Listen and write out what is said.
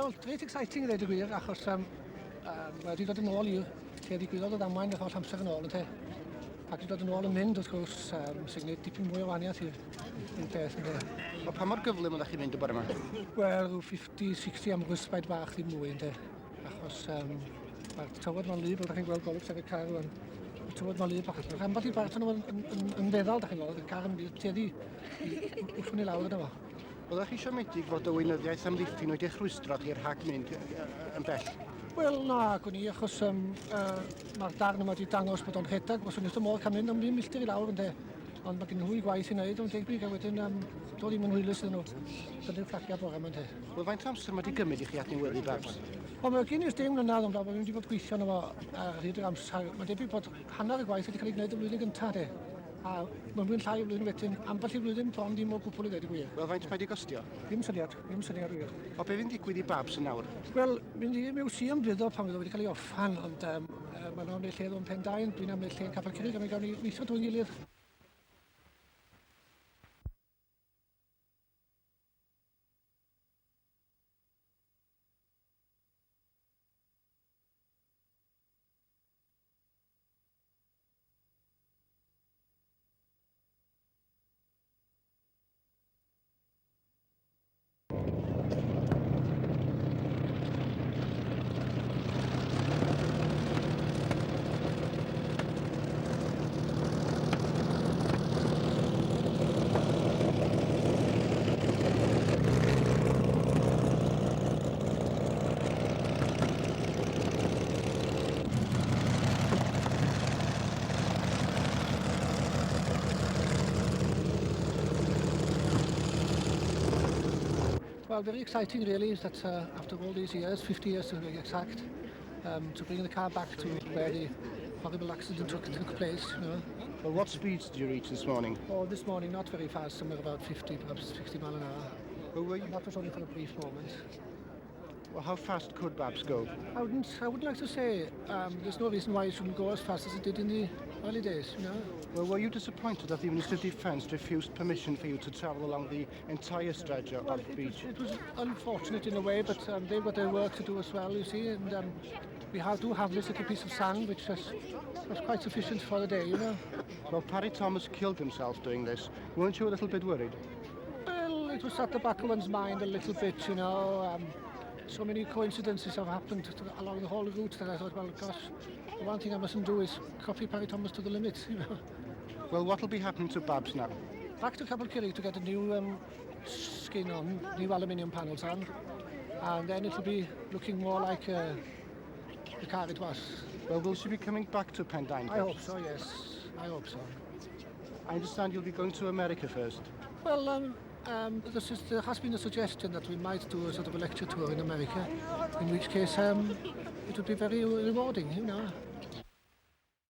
Wel, reit exciting i ddweud y gwir, achos wedi dod yn ôl i'r lle ddigwyddodd o damwain yr holl amser yn ôl, ynte. Ac wedi dod yn ôl yn mynd, wrth gwrs, sy'n gwneud dipyn mwy o wahaniaeth i'r peth, ynte. Wel, pa mor gyflym oeddech chi'n mynd y bore yma? Wel, rhyw 50-60 am gwysbaid bach ddim mwy, ynte. Achos mae'r tywod ma'n lyb, oeddech chi'n gweld golwg sef y car rwan. Mae'r tywod ma'n lyb, achos mae'r ambell i bart nhw yn feddal, da chi'n gweld, y car yn teddi wrthwn i lawr yna fo. Oeddech chi siomedig fod y weinyddiaeth amddiffyn wedi'ch rhwystro i'r rhag mynd yn bell? Wel, na, gwni, achos mae'r darn yma wedi dangos bod o'n rhedag, bod o'n ystod modd cael mynd am 5 milltir i lawr, ynde. Ond mae gen nhw i gwaith i wneud, ond deg brig, a wedyn dod i'm yn hwylus iddyn nhw. Dydyn fflaciad bore yma, ynde. Wel, faint amser mae wedi gymryd i chi adnewyddu babs? Wel, mae gen i'r 10 mlynedd, ond mae wedi bod gweithio yno fo ar hyd yr amser. Mae'n debyg bod hanner y gwaith wedi cael ei gwneud y flwyddyn gyntaf, de. A mae'n fwy'n llai o flwyddyn wedyn, ambell i flwyddyn bron dim o gwbl i ddweud y gwir. Wel, faint mae wedi costio? Ddim syniad wir. O be fi'n digwydd i babs yn nawr? Wel, mynd i museum fyddo pan fyddo wedi cael ei offan, ond maen nhw'n neud lle o'n Pendine, dwi'n am neud lle yn Capel Curig, a mi gawn ni weithio drwy'n gilydd. Well, very exciting really is that after all these years, 50 years to be exact, to bring the car back to where the horrible accident took place, you know. Well, what speeds did you reach this morning? Oh, this morning not very fast, somewhere about 50, perhaps 60 mile an hour. Well, And that was only for a brief moment. Well, how fast could babs go? I wouldn't like to say. There's no reason why it shouldn't go as fast as it did in the early days, you know. Well, were you disappointed that the Minister of Defence refused permission for you to travel along the entire stretch of the beach? It was unfortunate in a way, but they've got their work to do as well, you see, and we do have this little piece of sand, which was quite sufficient for the day, you know. Well, Parry Thomas killed himself doing this. Weren't you a little bit worried? Well, it was at the back of one's mind a little bit, you know. So many coincidences have happened along the whole route that I thought, well, gosh, the one thing I mustn't do is copy Parry Thomas to the limit, you know. Well, what will be happening to babs now? Back to Capel Curig to get a new skin on, new aluminium panels on, and then it'll be looking more like the car it was. Well, will she be coming back to Pendine? I hope so, yes. I hope so. I understand you'll be going to America first. Well, there has been a suggestion that we might do a sort of a lecture tour in America, in which case it would be very rewarding, you know.